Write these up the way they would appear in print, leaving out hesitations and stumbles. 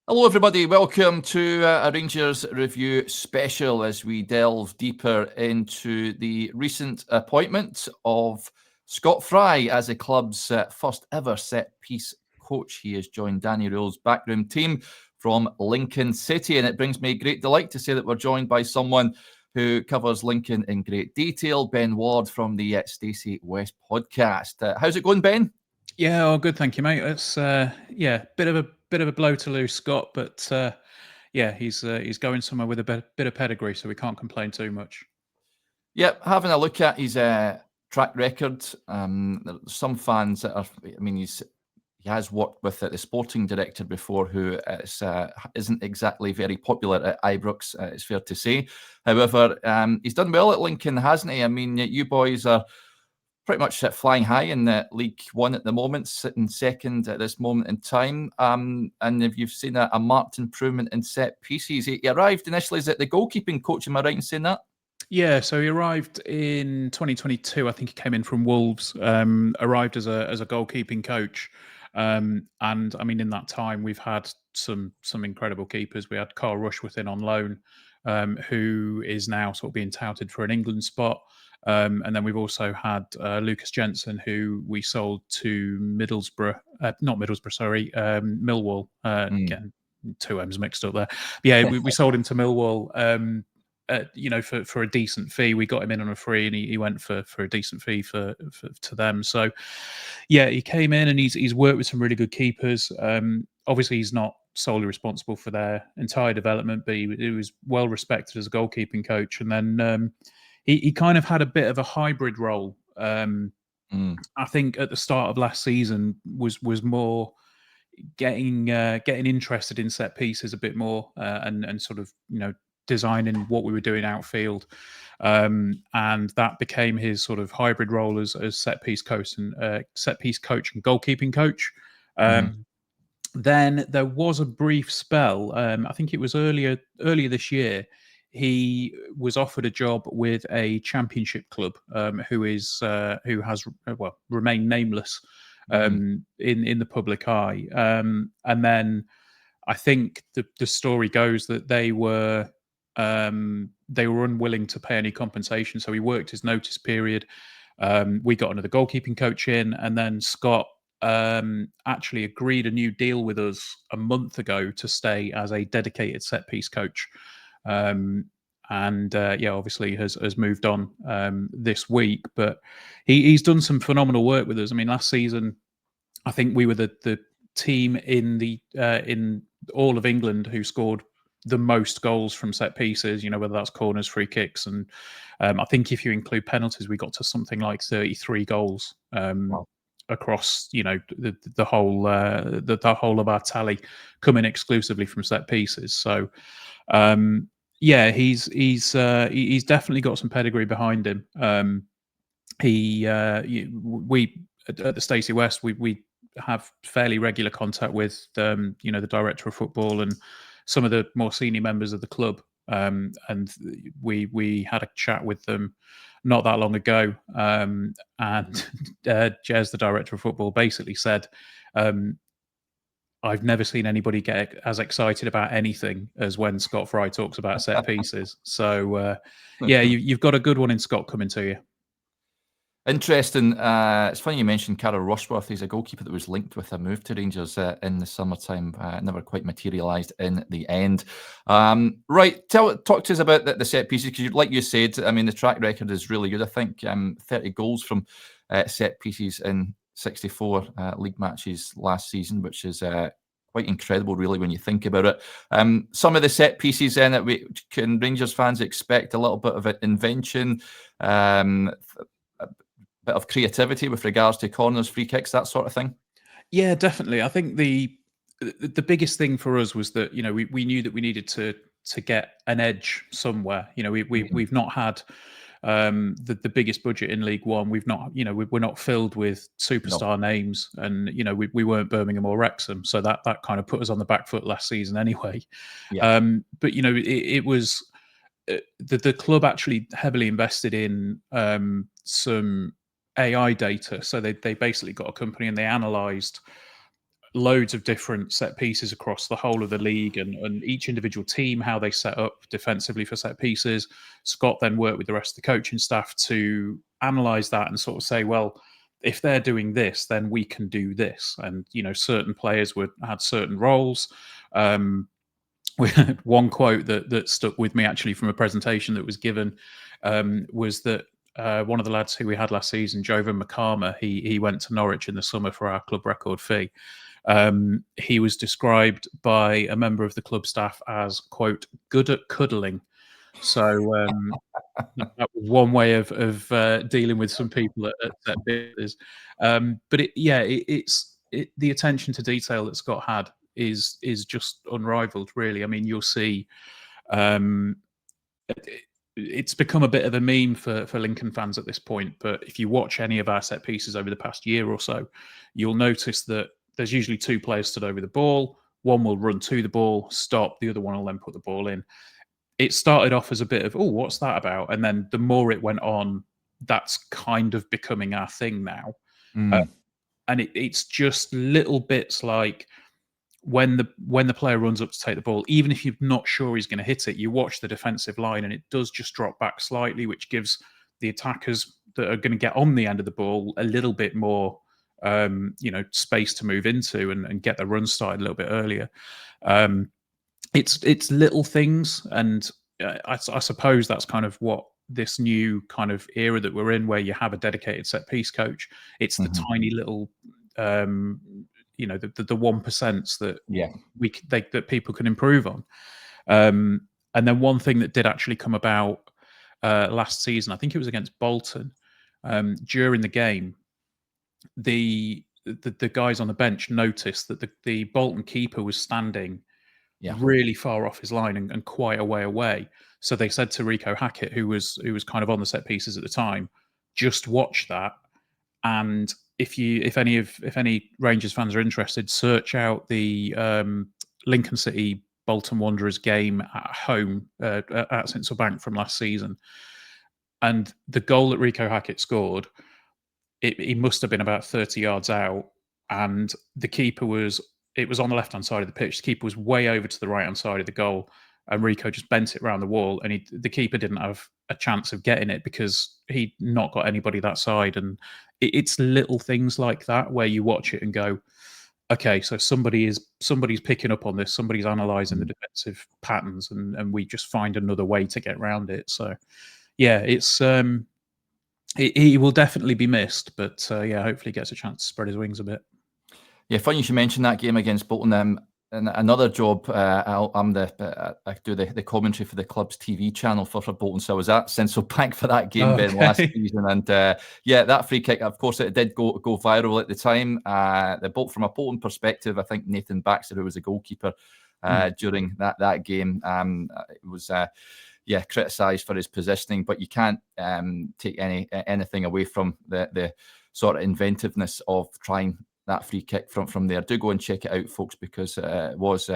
Hello everybody, welcome to a Rangers Review special as we delve deeper into the recent appointment of Scott Fry as the club's first ever set-piece coach. He has joined Danny Röhl's backroom team from Lincoln City, and it brings me great delight to say that we're joined by someone who covers Lincoln in great detail, Ben Ward from the Stacey West podcast. How's it going, Ben? Yeah, all good, thank you, mate. It's bit of a blow to lose Scott, but he's going somewhere with a bit of pedigree, so we can't complain too much. Yep, having a look at his track record, some fans that are, he has worked with the sporting director before, who isn't exactly very popular at Ibrox, it's fair to say. However, he's done well at Lincoln, hasn't he? I mean, you boys are pretty much flying high in League One at the moment, sitting second at this moment in time. And if you've seen a marked improvement in set pieces, he arrived initially as the goalkeeping coach. Am I right in saying that? Yeah, so he arrived in 2022. I think he came in from Wolves. Arrived as a goalkeeping coach, and I mean in that time we've had some incredible keepers. We had Carl Rushworth in on loan, who is now sort of being touted for an England spot. And then we've also had Lucas Jensen, who we sold to Millwall. Again, two M's mixed up there. But yeah, we sold him to Millwall. For a decent fee. We got him in on a free, and he went for a decent fee to them. So yeah, he came in and he's worked with some really good keepers. Obviously, he's not solely responsible for their entire development, but he was well respected as a goalkeeping coach. And then he kind of had a bit of a hybrid role. I think at the start of last season was more getting interested in set pieces a bit more, and sort of designing what we were doing outfield, and that became his sort of hybrid role as set piece coach and goalkeeping coach. Then there was a brief spell. I think it was earlier this year. He was offered a job with a championship club, who has remained nameless in the public eye. And then I think the story goes that they were unwilling to pay any compensation, so he worked his notice period. We got another goalkeeping coach in, and then Scott actually agreed a new deal with us a month ago to stay as a dedicated set piece coach. Obviously has moved on this week, but he's done some phenomenal work with us. I mean, last season, I think we were the team in all of England who scored the most goals from set pieces, whether that's corners, free kicks, and I think if you include penalties, we got to something like 33 goals. Wow. Across the whole of our tally coming exclusively from set pieces. So he's definitely got some pedigree behind him. We at the Stacey West we have fairly regular contact with the director of football and some of the more senior members of the club, and we had a chat with them not that long ago, and Gers, the director of football, basically said, I've never seen anybody get as excited about anything as when Scott Fry talks about set pieces. So you've got a good one in Scott coming to you. Interesting. It's funny you mentioned Carol Rushworth. He's a goalkeeper that was linked with a move to Rangers in the summertime. Never quite materialised in the end. Right, talk to us about the set pieces, because like you said, I mean, the track record is really good. I think 30 goals from set pieces in 64 league matches last season, which is quite incredible, really, when you think about it. Some of the set pieces then that can Rangers fans expect a little bit of invention, bit of creativity with regards to corners, free kicks, that sort of thing? Yeah, definitely. I think the biggest thing for us was that we knew that we needed to get an edge somewhere. We've not had the biggest budget in League One. We've not we're not filled with superstar names, and we weren't Birmingham or Wrexham, so that kind of put us on the back foot last season anyway. Yeah. But it was the club actually heavily invested in some AI data. So they basically got a company and they analysed loads of different set pieces across the whole of the league and each individual team, how they set up defensively for set pieces. Scott then worked with the rest of the coaching staff to analyse that and sort of say, well, if they're doing this, then we can do this. And, certain players had certain roles. One quote that stuck with me actually from a presentation that was given was that one of the lads who we had last season, Jovan McCarmer, he went to Norwich in the summer for our club record fee. He was described by a member of the club staff as, quote, good at cuddling. So that was one way of dealing with some people at set pieces. But the attention to detail that Scott had is just unrivaled, really. I mean, you'll see it's become a bit of a meme for Lincoln fans at this point. But if you watch any of our set pieces over the past year or so, you'll notice that there's usually two players stood over the ball. One will run to the ball, stop. The other one will then put the ball in. It started off as a bit of, oh, what's that about? And then the more it went on, that's kind of becoming our thing now. And it's just little bits like when the player runs up to take the ball, even if you're not sure he's going to hit it, you watch the defensive line and it does just drop back slightly, which gives the attackers that are going to get on the end of the ball a little bit more space to move into and get the run started a little bit earlier. It's little things, and I suppose that's kind of what this new kind of era that we're in, where you have a dedicated set piece coach. It's the tiny little the 1% that that people can improve on. And then one thing that did actually come about last season, I think it was against Bolton, during the game, the guys on the bench noticed that the Bolton keeper was standing really far off his line and quite a way away. So they said to Rico Hackett, who was kind of on the set pieces at the time, just watch that. And if any Rangers fans are interested, search out the Lincoln City Bolton Wanderers game at home at St Bank from last season. And the goal that Rico Hackett scored, he must have been about 30 yards out, and the keeper was on the left-hand side of the pitch. The keeper was way over to the right-hand side of the goal, and Rico just bent it around the wall, and the keeper didn't have a chance of getting it because he'd not got anybody that side. And it's little things like that where you watch it and go, okay, so somebody's picking up on this, somebody's analysing the defensive patterns, and we just find another way to get around it. So, yeah, it's he will definitely be missed, but hopefully gets a chance to spread his wings a bit. Yeah, funny you should mention that game against Bolton. And another job, I do the commentary for the club's TV channel for Bolton. So I was at Central Bank for that game, Ben, last season. And that free kick, of course, it did go viral at the time. From a Bolton perspective, I think Nathan Baxter, who was the goalkeeper during that game, was criticised for his positioning. But you can't take anything away from the sort of inventiveness of trying that free kick from there. Do go and check it out, folks, because it was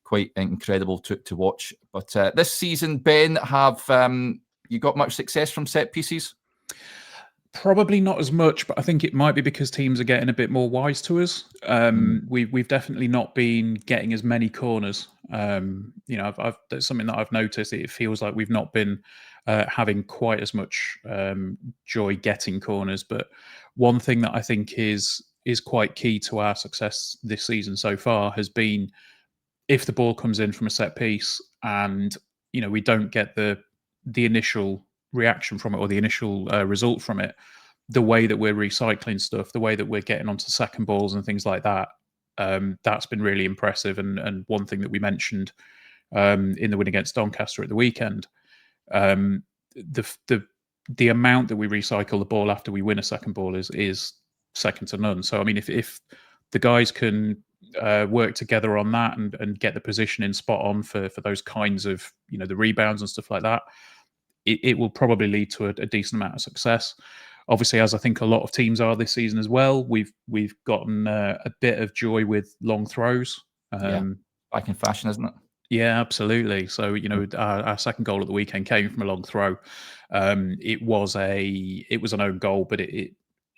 quite incredible to watch. But this season, Ben, have you got much success from set pieces? Probably not as much, but I think it might be because teams are getting a bit more wise to us. We've definitely not been getting as many corners. That's something that I've noticed. It feels like we've not been having quite as much joy getting corners. But one thing that I think is quite key to our success this season so far has been, if the ball comes in from a set piece and we don't get the initial reaction from it or the initial result from it, the way that we're recycling stuff, the way that we're getting onto second balls and things like that, that's been really impressive. And one thing that we mentioned in the win against Doncaster at the weekend, the amount that we recycle the ball after we win a second ball is second to none. So I mean, if the guys can work together on that and get the positioning spot on for those kinds of the rebounds and stuff like that, it will probably lead to a decent amount of success. Obviously, as I think a lot of teams are this season as well, we've gotten a bit of joy with long throws. Back in fashion, isn't it? Yeah, absolutely. So our second goal at the weekend came from a long throw. It was an own goal, but it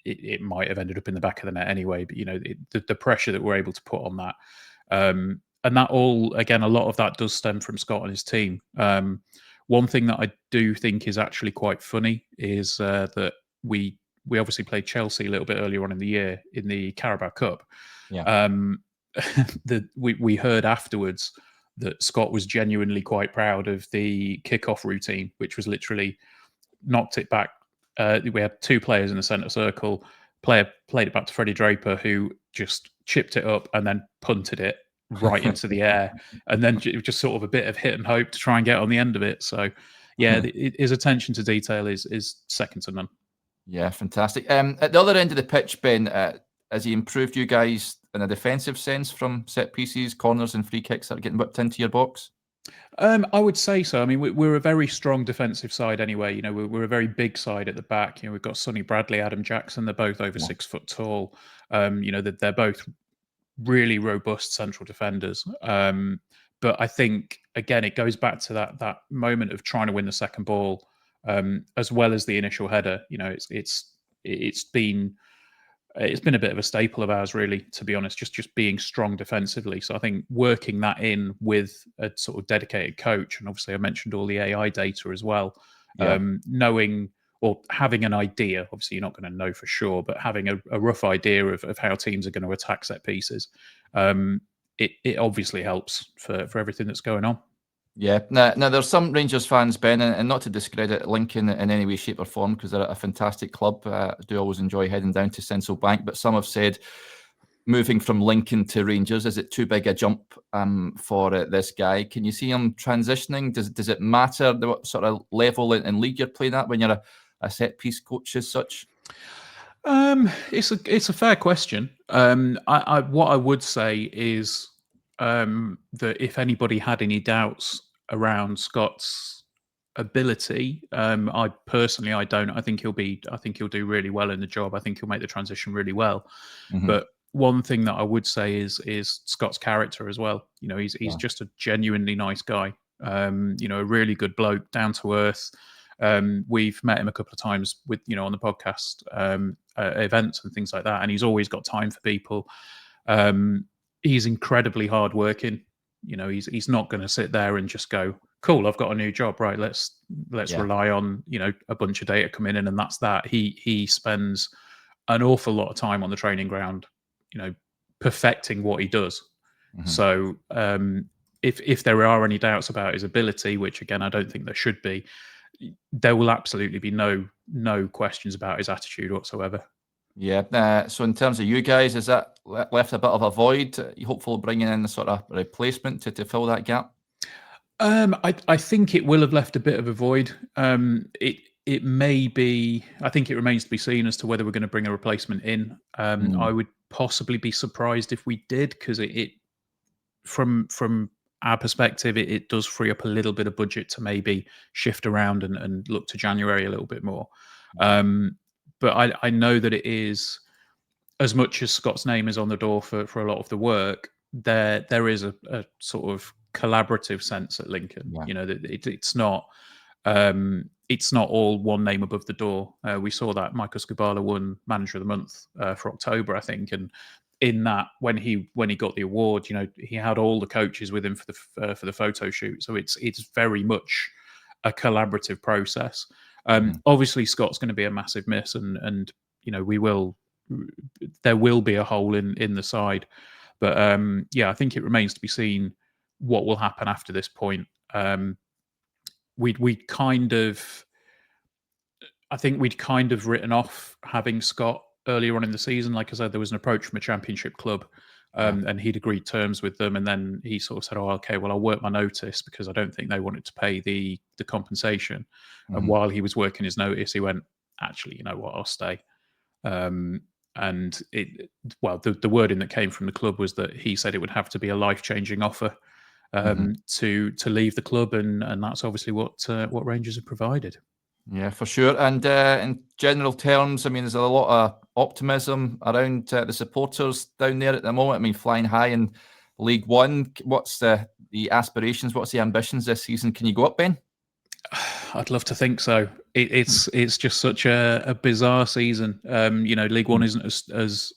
it might have ended up in the back of the net anyway. But the pressure that we're able to put on that, and that all, again, a lot of that does stem from Scott and his team. One thing that I do think is actually quite funny is that we obviously played Chelsea a little bit earlier on in the year in the Carabao Cup. Yeah. We heard afterwards that Scott was genuinely quite proud of the kickoff routine, which was literally knocked it back. We had two players in the centre circle. Player played it back to Freddie Draper, who just chipped it up and then punted it right into the air, and then just sort of a bit of hit and hope to try and get on the end of it. So, yeah, his attention to detail is second to none. Yeah, fantastic. At the other end of the pitch, Ben, has he improved you guys in a defensive sense from set pieces, corners, and free kicks that are getting whipped into your box? I would say so. I mean, we're a very strong defensive side anyway. We're a very big side at the back. We've got Sonny Bradley, Adam Jackson. They're both over 6 foot tall. They're both really robust central defenders. But I think, again, it goes back to that moment of trying to win the second ball, as well as the initial header. It's been a bit of a staple of ours, really, to be honest, just being strong defensively. So I think working that in with a sort of dedicated coach, and obviously I mentioned all the AI data as well, knowing or having an idea, obviously you're not going to know for sure, but having a rough idea of how teams are going to attack set pieces, it obviously helps for everything that's going on. Yeah. Now there's some Rangers fans, Ben, and not to discredit Lincoln in any way, shape or form, because they're a fantastic club. I do always enjoy heading down to Central Bank, but some have said moving from Lincoln to Rangers, is it too big a jump for this guy? Can you see him transitioning? Does it matter what sort of level and league you're playing at when you're a set piece coach as such? It's a fair question. What I would say is that if anybody had any doubts around Scott's ability, I don't. I think he'll do really well in the job. I think he'll make the transition really well. Mm-hmm. But one thing that I would say is Scott's character as well. He's just a genuinely nice guy. A really good bloke, down to earth. We've met him a couple of times with on the podcast events and things like that, and he's always got time for people. He's incredibly hardworking. He's not going to sit there and just go, cool, I've got a new job, right? Let's rely on a bunch of data coming in, and that's that. He spends an awful lot of time on the training ground, perfecting what he does. Mm-hmm. So if there are any doubts about his ability, which again I don't think there should be, there will absolutely be no questions about his attitude whatsoever. Yeah. So in terms of you guys, is that left a bit of a void? You hopeful bringing in a sort of replacement to fill that gap? I think it will have left a bit of a void. It may be. I think it remains to be seen as to whether we're going to bring a replacement in. I would possibly be surprised if we did, because it from our perspective, it does free up a little bit of budget to maybe shift around and look to January a little bit more. But I know that it is, as much as Scott's name is on the door for a lot of the work, there is a sort of collaborative sense at Lincoln. Yeah. It's not all one name above the door. We saw that Michael Skubala won Manager of the Month for October, I think, and in that, when he got the award, he had all the coaches with him for the photo shoot. So it's very much a collaborative process. Obviously, Scott's going to be a massive miss, and there will be a hole in the side. But I think it remains to be seen what will happen after this point. We'd kind of written off having Scott earlier on in the season. Like I said, there was an approach from a championship club, and he'd agreed terms with them, and then he sort of said, "Oh, okay, well, I'll work my notice," because I don't think they wanted to pay the compensation. Mm-hmm. And while he was working his notice, he went, "Actually, you know what? I'll stay." And the wording that came from the club was that he said it would have to be a life-changing offer to leave the club, and that's obviously what Rangers have provided. Yeah, for sure. And in general terms, I mean, there's a lot of optimism around the supporters down there at the moment. I mean, flying high in League One. What's the aspirations? What's the ambitions this season? Can you go up, Ben? I'd love to think so. It's just such a bizarre season. League One isn't as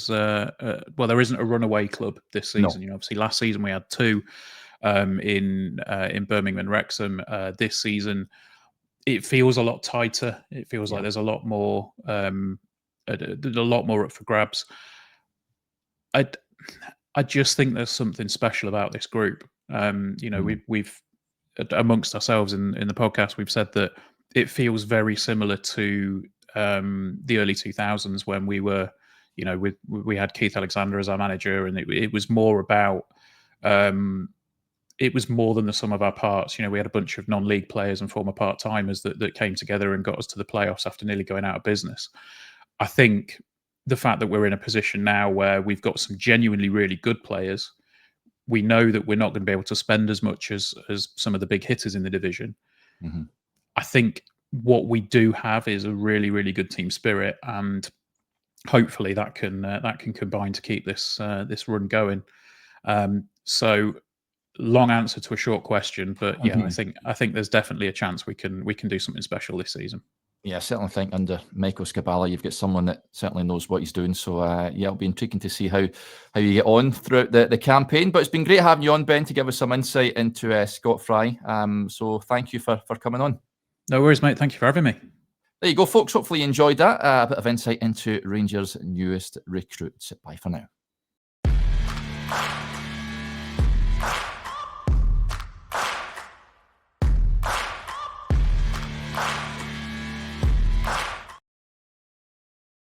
well. There isn't a runaway club this season. No. Obviously last season we had two in Birmingham and Wrexham. This season it feels a lot tighter. It feels like there's a lot more up for grabs. I just think there's something special about this group. We've amongst ourselves in the podcast, we've said that it feels very similar to the early 2000s when we were, we had Keith Alexander as our manager, and it was more about, it was more than the sum of our parts. We had a bunch of non-league players and former part-timers that came together and got us to the playoffs after nearly going out of business. I think the fact that we're in a position now where we've got some genuinely really good players, we know that we're not going to be able to spend as much as some of the big hitters in the division. Mm-hmm. I think what we do have is a really, really good team spirit, and hopefully that can combine to keep this run going. So, long answer to a short question, but yeah, I think there's definitely a chance we can do something special this season. Yeah, I certainly think under Michael Scabala, you've got someone that certainly knows what he's doing. So, it'll be intriguing to see how you get on throughout the campaign. But it's been great having you on, Ben, to give us some insight into Scott Fry. So thank you for coming on. No worries, mate. Thank you for having me. There you go, folks. Hopefully you enjoyed that. A bit of insight into Rangers' newest recruits. Bye for now.